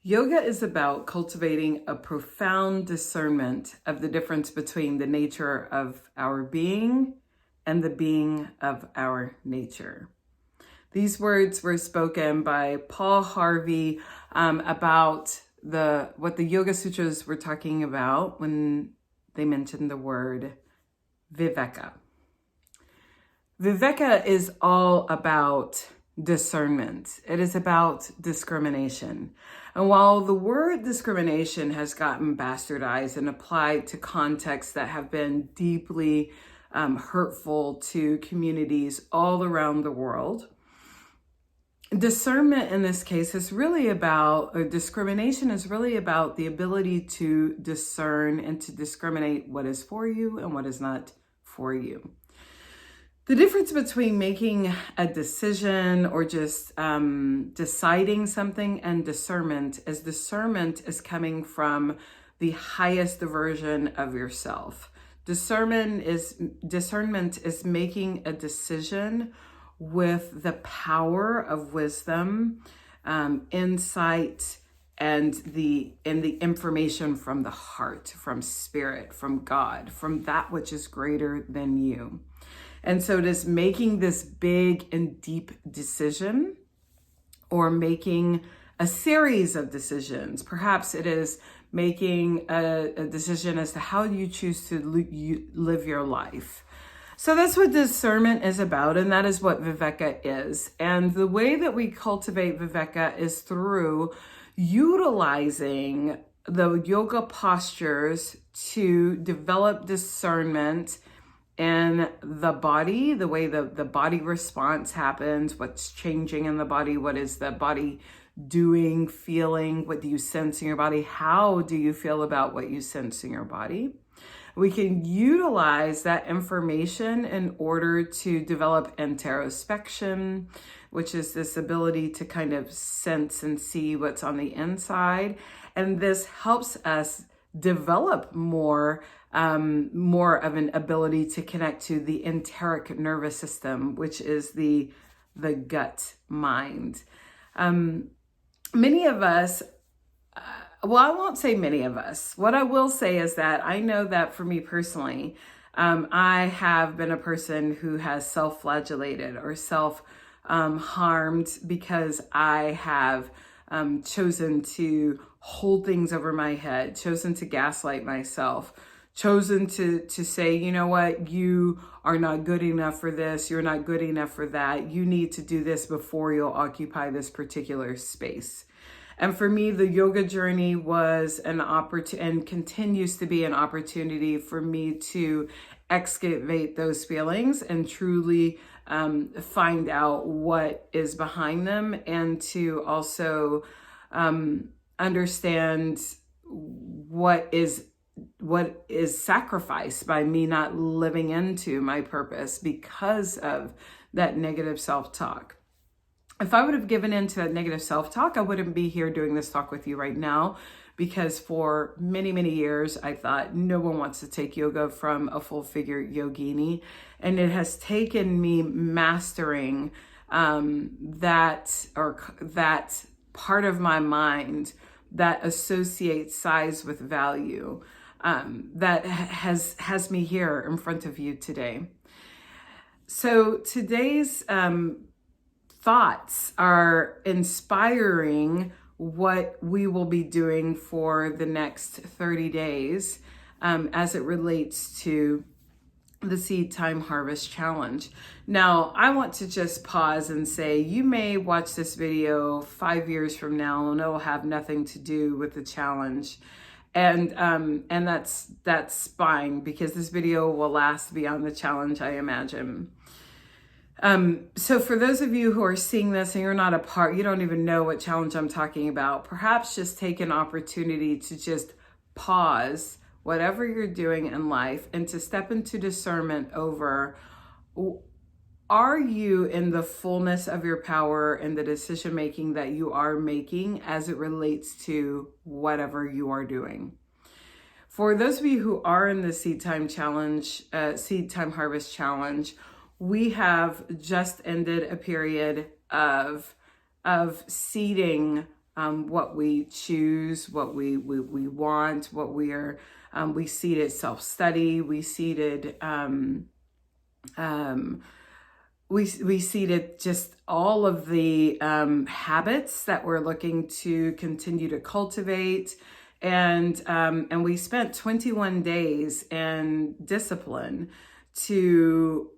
Yoga is about cultivating a profound discernment of the difference between the nature of our being and the being of our nature. These words were spoken by Paul Harvey about what the Yoga Sutras were talking about when they mentioned the word Viveka. Viveka is all about discernment. It is about discrimination. And while the word discrimination has gotten bastardized and applied to contexts that have been deeply hurtful to communities all around the world, discernment in this case is really about, or discrimination is really about the ability to discern and to discriminate what is for you and what is not for you. The difference between making a decision or just deciding something and discernment is coming from the highest version of yourself. Discernment is making a decision with the power of wisdom, insight, and the information from the heart, from spirit, from God, from that which is greater than you. And so it is making this big and deep decision, or making a series of decisions. Perhaps it is making a decision as to how you choose to live your life. So that's what discernment is about, and that is what Viveka is. And the way that we cultivate Viveka is through utilizing the yoga postures to develop discernment in the body, the way the body response happens, what's changing in the body, what is the body doing, feeling, what do you sense in your body, how do you feel about what you sense in your body. We can utilize that information in order to develop interoception, which is this ability to kind of sense and see what's on the inside. And this helps us develop more of an ability to connect to the enteric nervous system, which is the gut mind. Many of us, well, I won't say many of us. What I will say is that I know that for me personally, I have been a person who has self-flagellated or self-harmed because I have chosen to hold things over my head, chosen to gaslight myself, chosen to say, you know what, you are not good enough for this, you're not good enough for that, you need to do this before you'll occupy this particular space. And for me, the yoga journey was an opportunity and continues to be an opportunity for me to excavate those feelings and truly find out what is behind them, and to also understand what is sacrificed by me not living into my purpose because of that negative self-talk. If I would have given into that negative self-talk, I wouldn't be here doing this talk with you right now, because for many, many years, I thought no one wants to take yoga from a full-figure yogini. And it has taken me mastering that part of my mind that associates size with value, that has me here in front of you today. So today's thoughts are inspiring what we will be doing for the next 30 days as it relates to the Seed Time Harvest Challenge. Now, I want to just pause and say, you may watch this video 5 years from now and it will have nothing to do with the challenge. And that's fine, because this video will last beyond the challenge, I imagine. So for those of you who are seeing this and you're not a part, you don't even know what challenge I'm talking about, perhaps just take an opportunity to just pause whatever you're doing in life and to step into discernment over, are you in the fullness of your power and the decision making that you are making as it relates to whatever you are doing? For those of you who are in the Seed Time Challenge, Seed Time Harvest Challenge, we have just ended a period of seeding what we choose, what we want, what we seeded self-study, we seeded we seeded just all of the habits that we're looking to continue to cultivate. And we spent 21 days in discipline to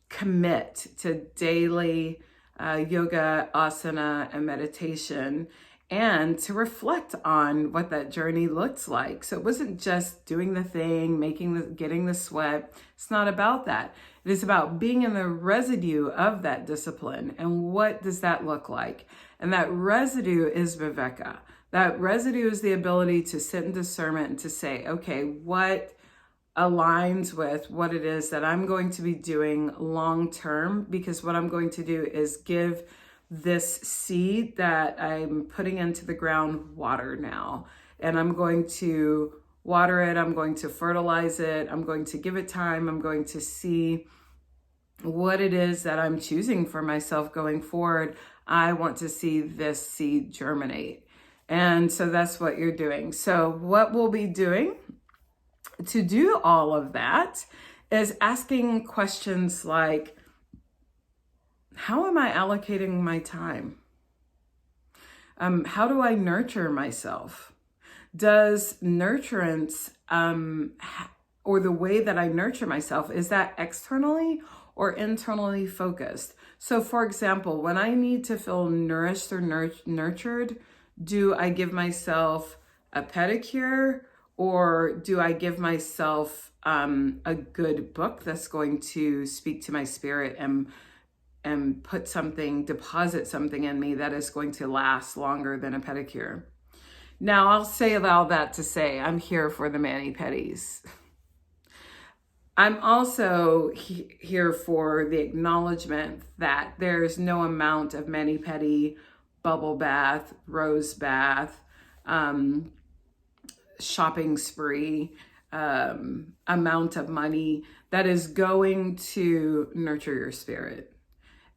commit to daily yoga, asana, and meditation, and to reflect on what that journey looks like. So it wasn't just doing the thing, getting the sweat. It's not about that. It is about being in the residue of that discipline. And what does that look like? And that residue is Viveka. That residue is the ability to sit in discernment and to say, okay, what aligns with what it is that I'm going to be doing long term, because what I'm going to do is give this seed that I'm putting into the ground water now. And I'm going to water it, I'm going to fertilize it, I'm going to give it time, I'm going to see what it is that I'm choosing for myself going forward. I want to see this seed germinate. And so that's what you're doing. So what we'll be doing to do all of that is asking questions like, how am I allocating my time? How do I nurture myself? Does nurturance, or the way that I nurture myself, is that externally or internally focused? So for example, when I need to feel nourished or nurtured, do I give myself a pedicure, or do I give myself a good book that's going to speak to my spirit and deposit something in me that is going to last longer than a pedicure? Now, I'll say all that to say I'm here for the mani-pedis. I'm also here for the acknowledgement that there's no amount of mani-pedi, bubble bath, rose bath, shopping spree, amount of money that is going to nurture your spirit.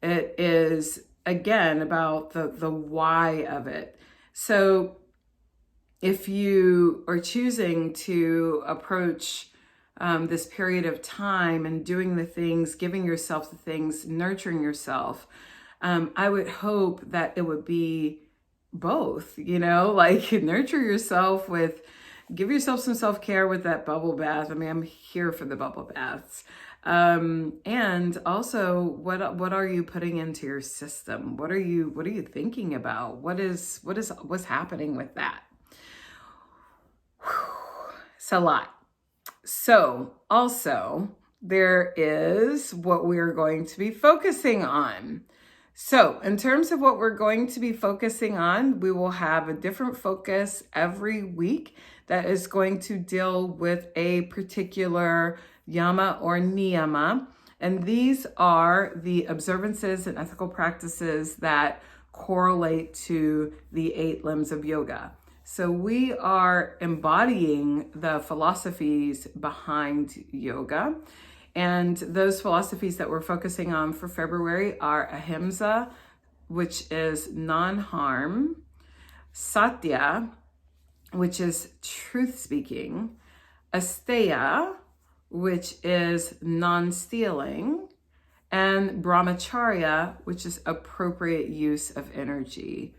It is, again, about the why of it. So if you are choosing to approach this period of time and doing the things, giving yourself the things, nurturing yourself, I would hope that it would be both, like nurture yourself give yourself some self-care with that bubble bath. I mean, I'm here for the bubble baths. And also, what are you putting into your system? What are you thinking about? What's happening with that? It's a lot. So also there is what we're going to be focusing on. So in terms of what we're going to be focusing on, we will have a different focus every week that is going to deal with a particular Yama or Niyama. And these are the observances and ethical practices that correlate to the 8 limbs of yoga. So we are embodying the philosophies behind yoga. And those philosophies that we're focusing on for February are ahimsa, which is non-harm, satya, which is truth-speaking, asteya, which is non-stealing, and brahmacharya, which is appropriate use of energy.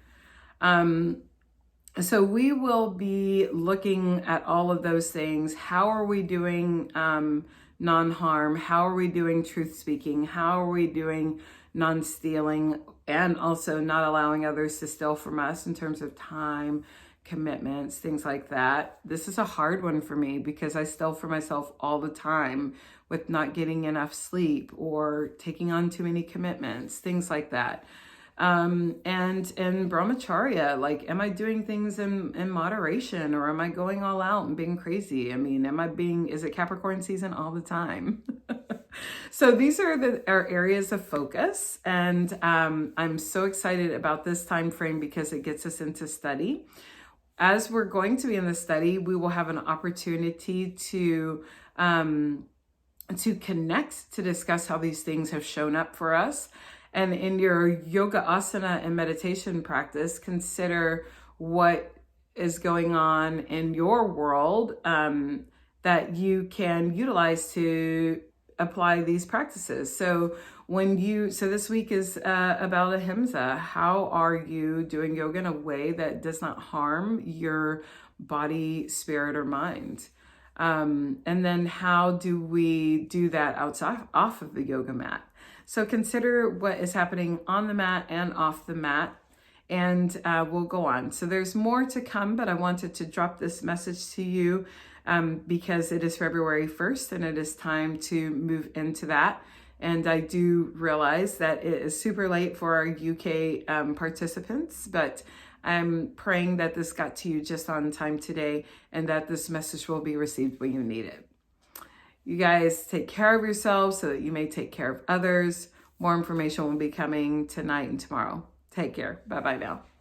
So we will be looking at all of those things. How are we doing non-harm? How are we doing truth-speaking? How are we doing non-stealing? And also not allowing others to steal from us in terms of time, commitments, things like that. This is a hard one for me because I steal for myself all the time with not getting enough sleep or taking on too many commitments, things like that. And brahmacharya, like, am I doing things in moderation, or am I going all out and being crazy? I mean, is it Capricorn season all the time? So these are our areas of focus. And I'm so excited about this time frame because it gets us into study. As we're going to be in the study, we will have an opportunity to connect, to discuss how these things have shown up for us. And in your yoga asana and meditation practice, consider what is going on in your world that you can utilize to apply these practices. So this week is about ahimsa. How are you doing yoga in a way that does not harm your body, spirit, or mind? And then how do we do that off of the yoga mat? So consider what is happening on the mat and off the mat, and we'll go on. So there's more to come, but I wanted to drop this message to you because it is February 1st and it is time to move into that. And I do realize that it is super late for our UK participants, but I'm praying that this got to you just on time today and that this message will be received when you need it. You guys take care of yourselves so that you may take care of others. More information will be coming tonight and tomorrow. Take care. Bye-bye now.